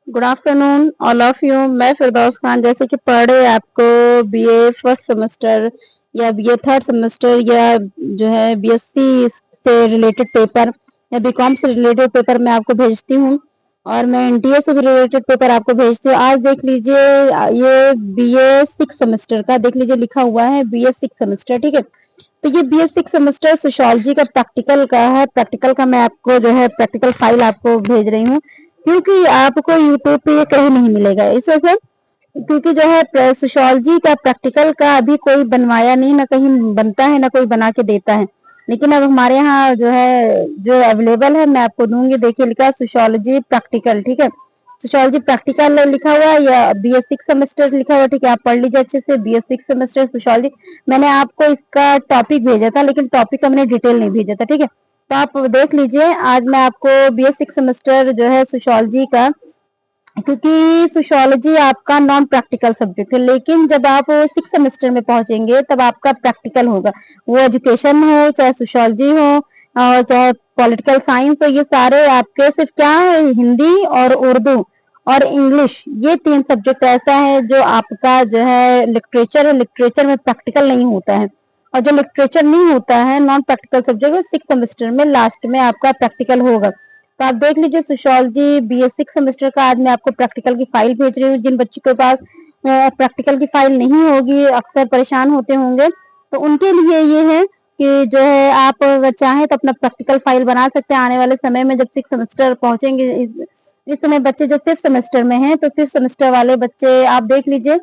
Good afternoon all of you. मैं फिरदौस खान जैसे कि पढ़ रहे आपको बीए फर्स्ट सेमेस्टर या बीए थर्ड सेमेस्टर या जो है बीएससी से रिलेटेड पेपर या बीकॉम से रिलेटेड पेपर मैं आपको भेजती हूँ और मैं एनटीए से भी रिलेटेड पेपर आपको भेजती हूँ। आज देख लीजिए, ये बीए सिक्स सेमेस्टर का देख लीजिए, लिखा हुआ है बीए सिक्स सेमेस्टर, ठीक है। तो ये बीए सिक्स सेमेस्टर सोशियोलॉजी का प्रैक्टिकल का है। प्रैक्टिकल का मैं आपको जो है प्रैक्टिकल फाइल आपको भेज रही हूँ, क्योंकि आपको यूट्यूब पे ये कहीं नहीं मिलेगा इस वजह, क्योंकि जो है सोशियोलॉजी का प्रैक्टिकल का अभी कोई बनवाया नहीं, ना कहीं बनता है ना कोई बना के देता है। लेकिन अब हमारे यहाँ जो है जो अवेलेबल है मैं आपको दूंगी। देखिए लिखा है सोशियोलॉजी प्रैक्टिकल, ठीक है। सोशियोलॉजी प्रैक्टिकल लिखा हुआ है या बीए सिक्स सेमेस्टर लिखा हुआ, ठीक है। आप पढ़ लीजिए अच्छे से, बीए सिक्स सेमेस्टर सोशियोलॉजी। मैंने आपको इसका टॉपिक भेजा था, लेकिन टॉपिक का मैंने डिटेल नहीं भेजा था, ठीक है। तो आप देख लीजिए, आज मैं आपको बीए सिक्स सेमेस्टर जो है सोशियोलॉजी का, क्योंकि सोशियोलॉजी आपका नॉन प्रैक्टिकल सब्जेक्ट है, लेकिन जब आप सिक्स सेमेस्टर में पहुंचेंगे तब आपका प्रैक्टिकल होगा। वो एजुकेशन हो, चाहे सोशियोलॉजी हो और चाहे पॉलिटिकल साइंस हो, ये सारे आपके सिर्फ क्या है, हिंदी और उर्दू और इंग्लिश, ये तीन सब्जेक्ट ऐसा है जो आपका जो है लिटरेचर है। लिटरेचर में प्रैक्टिकल नहीं होता है, और जो लिटरेचर नहीं होता है non practical subject, six semester में लास्ट में आपका प्रैक्टिकल होगा। तो आप देख लीजिए सोशियोलॉजी बीए सिक्स सेमेस्टर का आज मैं आपको प्रैक्टिकल की फाइल भेज रही हूँ। जिन बच्चों के पास प्रैक्टिकल की फाइल नहीं होगी, अक्सर परेशान होते होंगे, तो उनके लिए ये है कि जो है आप अगर चाहें तो अपना प्रैक्टिकल फाइल बना सकते हैं आने वाले समय में जब सिक्स सेमेस्टर पहुंचेंगे। इस समय बच्चे जो फिफ्थ सेमेस्टर में हैं, तो फिफ्थ सेमेस्टर वाले बच्चे आप देख लीजिए,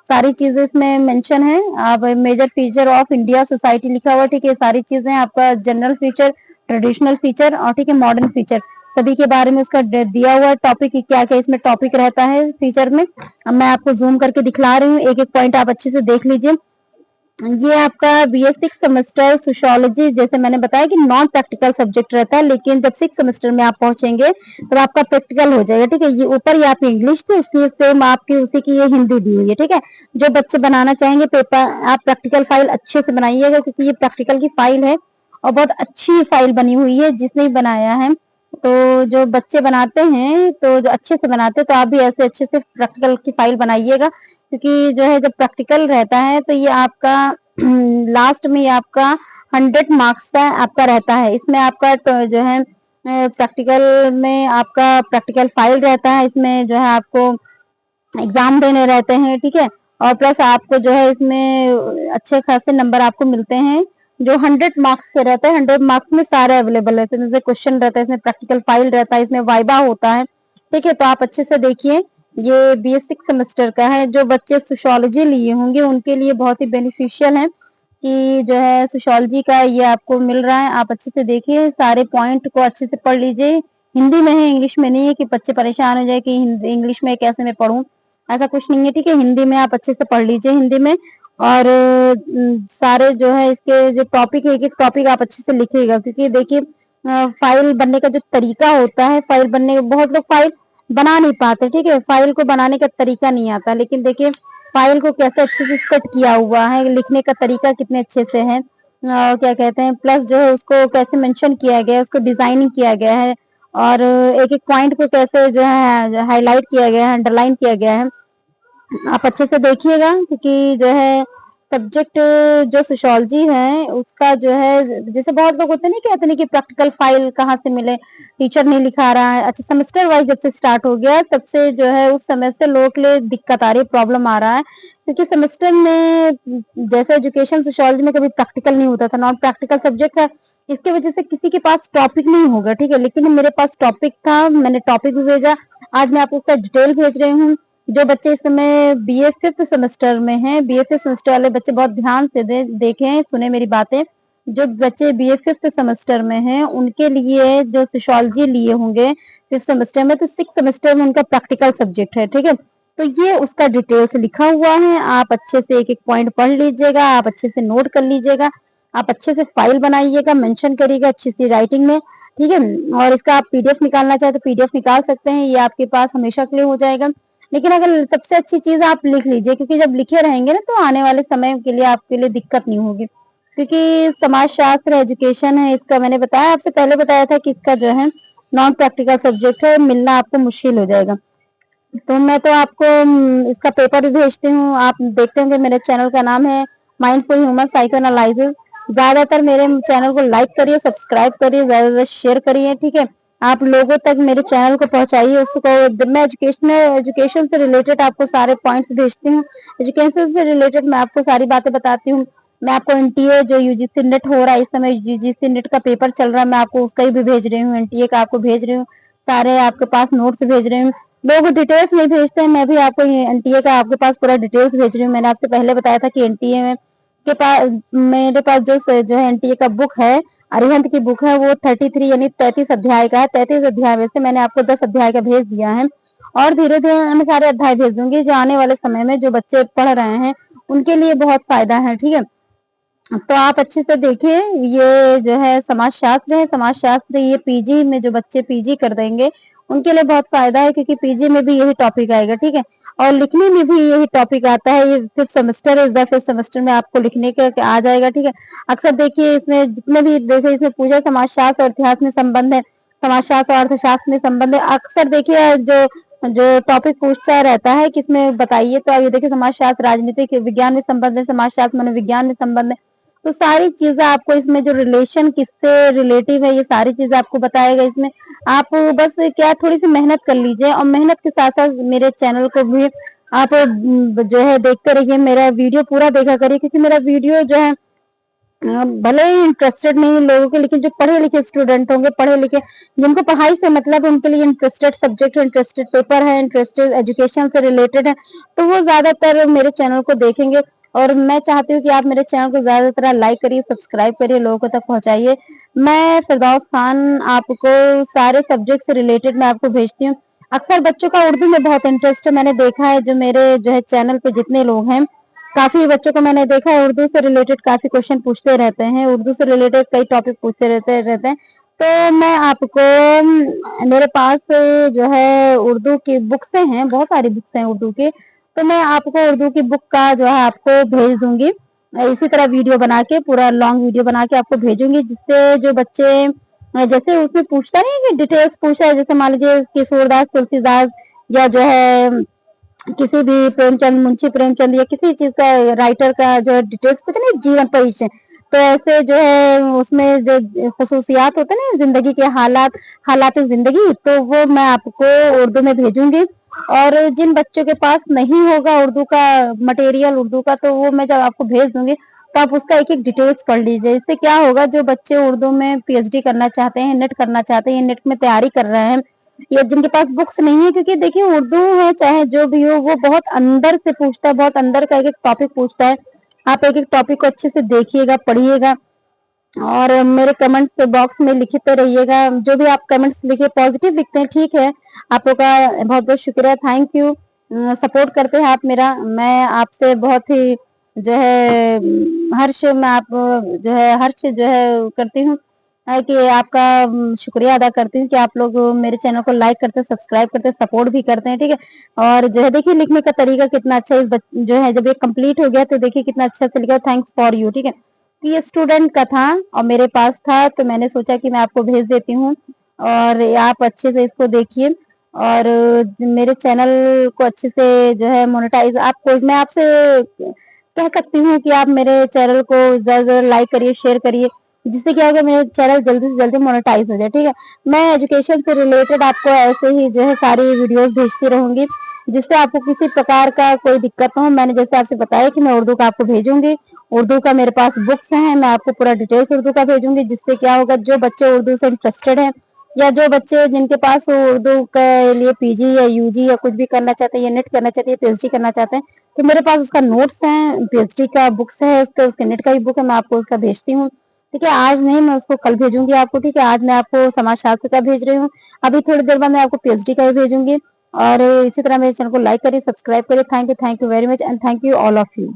सारी चीजें इसमें मेंशन है। आप major feature of India society लिखा हुआ, ठीक है। सारी चीजें आपका जनरल फीचर, ट्रेडिशनल फीचर और ठीक है मॉडर्न फीचर, सभी के बारे में उसका दिया हुआ है टॉपिक, क्या क्या इसमें टॉपिक रहता है फीचर में। अब मैं आपको जूम करके दिखला रही हूँ, एक एक पॉइंट आप अच्छे से देख लीजिए। ये आपका बीए सिक्स सेमेस्टर सोशियोलॉजी, जैसे मैंने बताया कि नॉन प्रैक्टिकल सब्जेक्ट रहता है, लेकिन जब सिक्स सेमेस्टर में आप पहुंचेंगे तो आपका प्रैक्टिकल हो जाएगा, ठीक है। ये ऊपर ये आपकी इंग्लिश थी, उसकी सेम आपकी उसी की ये हिंदी दी हुई है, ठीक है। जो बच्चे बनाना चाहेंगे पेपर, आप प्रैक्टिकल फाइल अच्छे से बनाइएगा, क्योंकि ये प्रैक्टिकल की फाइल है और बहुत अच्छी फाइल बनी हुई है जिसने बनाया है। तो जो बच्चे बनाते हैं, तो जो अच्छे से बनाते हैं, तो आप भी ऐसे अच्छे से प्रैक्टिकल की फाइल बनाइएगा, क्योंकि जो है जब प्रैक्टिकल रहता है तो ये आपका लास्ट में ये आपका 100 मार्क्स का आपका रहता है। इसमें आपका तो जो है प्रैक्टिकल में आपका प्रैक्टिकल फाइल रहता है, इसमें जो है आपको एग्जाम देने रहते हैं, ठीक है। और प्लस आपको जो है इसमें अच्छे खासे नंबर आपको मिलते हैं, जो 100 मार्क्स के रहते हैं। 100 मार्क्स में सारे अवेलेबल रहते हैं, जैसे क्वेश्चन रहता है, इसमें प्रैक्टिकल फाइल रहता है, इसमें वाइबा होता है, ठीक है। तो आप अच्छे से देखिए, ये बीए सिक्स सेमेस्टर का है। जो बच्चे सोशियोलॉजी लिए होंगे उनके लिए बहुत ही बेनिफिशियल है कि जो है सोशियोलॉजी का ये आपको मिल रहा है। आप अच्छे से देखिए, सारे पॉइंट को अच्छे से पढ़ लीजिए। हिंदी में है, इंग्लिश में नहीं है कि बच्चे परेशान हो जाए कि इंग्लिश में कैसे मैं पढ़ूं, ऐसा कुछ नहीं है, ठीक है। हिंदी में आप अच्छे से पढ़ लीजिए, हिंदी में। और सारे जो है इसके जो टॉपिक है, एक एक टॉपिक आप अच्छे से लिखिएगा, क्योंकि देखिए फाइल बनने का जो तरीका होता है, फाइल बनने बहुत लोग फाइल बना नहीं पाते, ठीक है। फाइल को बनाने का तरीका नहीं आता, लेकिन देखिए फाइल को कैसे अच्छे से सेट किया हुआ है, लिखने का तरीका कितने अच्छे से है, क्या कहते हैं, प्लस जो है उसको कैसे मेंशन किया गया है, उसको डिजाइनिंग किया गया है, और एक एक पॉइंट को कैसे जो है हाईलाइट किया गया है, अंडरलाइन किया गया है। आप अच्छे से देखिएगा, क्योंकि जो है सब्जेक्ट जो सोशियोलॉजी है उसका जो है, जैसे बहुत लोग होते हैं ना, कहते हैं कि प्रैक्टिकल फाइल कहाँ से मिले, टीचर नहीं लिखा रहा है। अच्छा, सेमेस्टर वाइज जब से स्टार्ट हो गया तब से जो है उस समय से लोगों के लिए दिक्कत आ रही है, प्रॉब्लम आ रहा है, क्योंकि सेमेस्टर में जैसे एजुकेशन सोशियोलॉजी में कभी प्रैक्टिकल नहीं होता था, नॉन प्रैक्टिकल सब्जेक्ट है, इसकी वजह से किसी के पास टॉपिक नहीं होगा, ठीक है। लेकिन मेरे पास टॉपिक था, मैंने टॉपिक भी भेजा, आज मैं आपको उसका डिटेल भेज रही हूँ। जो बच्चे इस समय बीए फिफ्थ सेमेस्टर में हैं, बीए फिफ्थ सेमेस्टर वाले बच्चे बहुत ध्यान से देखें, सुने मेरी बातें। जो बच्चे बीए फिफ्थ सेमेस्टर में हैं उनके लिए जो सोशियोलॉजी लिए होंगे फिफ्थ सेमेस्टर में, तो सिक्स सेमेस्टर में उनका प्रैक्टिकल सब्जेक्ट है, ठीक है। तो ये उसका डिटेल्स लिखा हुआ है, आप अच्छे से एक एक पॉइंट पढ़ लीजिएगा, आप अच्छे से नोट कर लीजिएगा, आप अच्छे से फाइल बनाइएगा, मेंशन करिएगा अच्छी सी राइटिंग में, ठीक है। और इसका आप पीडीएफ निकालना चाहे तो पीडीएफ निकाल सकते हैं, ये आपके पास हमेशा के लिए हो जाएगा। लेकिन अगर सबसे अच्छी चीज आप लिख लीजिए, क्योंकि जब लिखे रहेंगे ना तो आने वाले समय के लिए आपके लिए दिक्कत नहीं होगी, क्योंकि समाज शास्त्र एजुकेशन है, इसका मैंने बताया, आपसे पहले बताया था कि इसका जो है नॉन प्रैक्टिकल सब्जेक्ट है, मिलना आपको मुश्किल हो जाएगा। तो मैं तो आपको इसका पेपर भी भेजती हूँ। आप देखते होंगे मेरे चैनल का नाम है माइंडफुल ह्यूमन साइको एनालिसिस। ज्यादातर मेरे चैनल को लाइक करिए, सब्सक्राइब करिए, ज्यादा शेयर करिए, ठीक है। आप लोगों तक मेरे चैनल को पहुंचाइए उसको। मैं एजुकेशन से रिलेटेड आपको सारे पॉइंट्स भेजती हूँ। एजुकेशन से रिलेटेड मैं आपको सारी बातें बताती हूँ। मैं आपको एनटीए जो यूजीसी नेट हो रहा है इस समय, यूजीसी नेट का पेपर चल रहा है, मैं आपको उसका भी भेज रही हूँ, एनटीए का आपको भेज रही हूँ, सारे आपके पास नोट्स भेज रही हूँ। लोग डिटेल्स नहीं भेजते हैं, मैं भी आपको एनटीए का आपके पास पूरा डिटेल्स भेज रही हूँ। मैंने आपसे पहले बताया था कि एनटीए में के पास मेरे पास जो है एनटीए का बुक है, अरिहंत की बुक है, वो 33 यानी 33 अध्याय का है। 33 अध्याय में से मैंने आपको 10 अध्याय का भेज दिया है और धीरे धीरे मैं सारे अध्याय भेज दूंगी जो आने वाले समय में जो बच्चे पढ़ रहे हैं उनके लिए बहुत फायदा है, ठीक है। तो आप अच्छे से देखिए, ये जो है समाजशास्त्र है, समाजशास्त्र ये पीजी में जो बच्चे पीजी कर देंगे उनके लिए बहुत फायदा है, क्योंकि पीजी में भी यही टॉपिक आएगा, ठीक है। और लिखने में भी यही टॉपिक आता है, ये फिफ्थ सेमेस्टर है, इस बार फिफ्थ सेमेस्टर में आपको लिखने का आ जाएगा, ठीक है। अक्सर देखिए इसमें जितने भी देखिए इसमें पूजा समाजशास्त्र और इतिहास में संबंध है, समाजशास्त्र और अर्थशास्त्र में संबंध है। अक्सर देखिए जो जो टॉपिक पूछा रहता है कि इसमें बताइए, तो आप ये देखिए समाजशास्त्र राजनीतिक विज्ञान में संबंध है, समाजशास्त्र मनोविज्ञान में संबंध है। तो सारी चीजें आपको इसमें जो रिलेशन किससे रिलेटिव है ये सारी चीजें आपको बताएगा इसमें। आप बस क्या थोड़ी सी मेहनत कर लीजिए और मेहनत के साथ साथ मेरे चैनल को भी आप जो है देखते रहिए, मेरा वीडियो पूरा देखा करिए, क्योंकि मेरा वीडियो जो है भले ही इंटरेस्टेड नहीं लोगों के, लेकिन जो पढ़े लिखे स्टूडेंट होंगे, पढ़े लिखे जिनको पढ़ाई से मतलब है, उनके लिए इंटरेस्टेड सब्जेक्ट है, इंटरेस्टेड पेपर है, इंटरेस्टेड एजुकेशन से रिलेटेड है, तो वो ज्यादातर मेरे चैनल को देखेंगे। और मैं चाहती हूँ कि आप मेरे चैनल को ज्यादातर लाइक करिए, सब्सक्राइब करिए, लोगों तक पहुंचाइए। मैं फिरदौस खान आपको सारे सब्जेक्ट से रिलेटेड मैं आपको भेजती हूँ। अक्सर बच्चों का उर्दू में बहुत इंटरेस्ट है, मैंने देखा है जो मेरे जो है चैनल पे जितने लोग हैं, काफी बच्चों को मैंने देखा है उर्दू से रिलेटेड काफी क्वेश्चन पूछते रहते हैं, उर्दू से रिलेटेड कई टॉपिक पूछते रहते हैं। तो मैं आपको मेरे पास जो है उर्दू की बुक्स हैं, बहुत सारी बुक्स हैं उर्दू की, तो मैं आपको उर्दू की बुक का जो है आपको भेज दूंगी। इसी तरह वीडियो बना के, पूरा लॉन्ग वीडियो बना के आपको भेजूंगी, जिससे जो बच्चे जैसे उसमें पूछता नहीं कि डिटेल्स पूछा है, जैसे मान लीजिए कि सूरदास तुलसीदास या जो है किसी भी प्रेमचंद, मुंशी प्रेमचंद या किसी चीज का राइटर का जो डिटेल्स कुछ नहीं, जीवन परिचय, तो ऐसे जो है उसमें जो खसूसियात होते हैं ना जिंदगी के हालात जिंदगी, तो वो मैं आपको उर्दू में भेजूंगी। और जिन बच्चों के पास नहीं होगा उर्दू का मटेरियल उर्दू का, तो वो मैं जब आपको भेज दूंगी तो आप उसका एक एक डिटेल्स पढ़ लीजिए। इससे क्या होगा, जो बच्चे उर्दू में पीएचडी करना चाहते हैं, नेट करना चाहते हैं, नेट में तैयारी कर रहे हैं, या जिनके पास बुक्स नहीं है, क्योंकि देखिए उर्दू है चाहे जो भी हो वो बहुत अंदर से पूछता है, बहुत अंदर का एक एक टॉपिक पूछता है। आप एक एक टॉपिक को अच्छे से देखिएगा, पढ़िएगा और मेरे कमेंट्स बॉक्स में लिखते रहिएगा। जो भी आप कमेंट्स लिखे पॉजिटिव लिखते हैं, ठीक है, आप लोग का बहुत बहुत शुक्रिया, थैंक यू। सपोर्ट करते हैं आप मेरा, मैं आपसे बहुत ही जो है हर्ष, मैं आप जो है हर्ष जो है करती हूँ कि आपका शुक्रिया अदा करती हूँ कि आप लोग मेरे चैनल को लाइक करते हैं, सब्सक्राइब करते हैं, सपोर्ट भी करते हैं, ठीक है। और जो है देखिए लिखने का तरीका कितना अच्छा है, जो है जब ये कंप्लीट हो गया तो देखिए कितना अच्छा से लिखा, थैंक्स फॉर यू, ठीक है। ये स्टूडेंट का था और मेरे पास था, तो मैंने सोचा कि मैं आपको भेज देती हूँ और आप अच्छे से इसको देखिए और मेरे चैनल को अच्छे से जो है मोनेटाइज आपको मैं आपसे कह सकती हूँ कि आप मेरे चैनल को ज्यादा लाइक करिए, शेयर करिए, जिससे क्या होगा मेरा चैनल जल्दी से जल्दी मोनेटाइज हो जाए, ठीक है। मैं एजुकेशन से रिलेटेड आपको ऐसे ही जो है सारी वीडियोस भेजती रहूंगी, जिससे आपको किसी प्रकार का कोई दिक्कत ना हो। मैंने जैसे आपसे बताया कि मैं उर्दू का आपको भेजूंगी, उर्दू का मेरे पास बुक्स हैं, मैं आपको पूरा डिटेल्स उर्दू का भेजूंगी, जिससे क्या होगा जो बच्चे उर्दू से इंटरेस्टेड हैं या जो बच्चे जिनके पास उर्दू के लिए पीजी या यूजी या कुछ भी करना चाहते हैं या नेट करना चाहते हैं, पीएचडी करना चाहते हैं, तो मेरे पास उसका नोट्स है, पीएचडी का बुक्स है, उसके नेट का भी बुक है, मैं आपको उसका भेजती हूँ, ठीक है। आज नहीं, मैं उसको कल भेजूंगी आपको, ठीक है। आज मैं आपको समाजशास्त्र का भेज रही हूँ, अभी थोड़ी देर बाद मैं आपको पीएचडी का भी भेजूंगी। और इसी तरह मेरे चैनल को लाइक करिए, सब्सक्राइब करिए। Thank you very much and thank you all of you.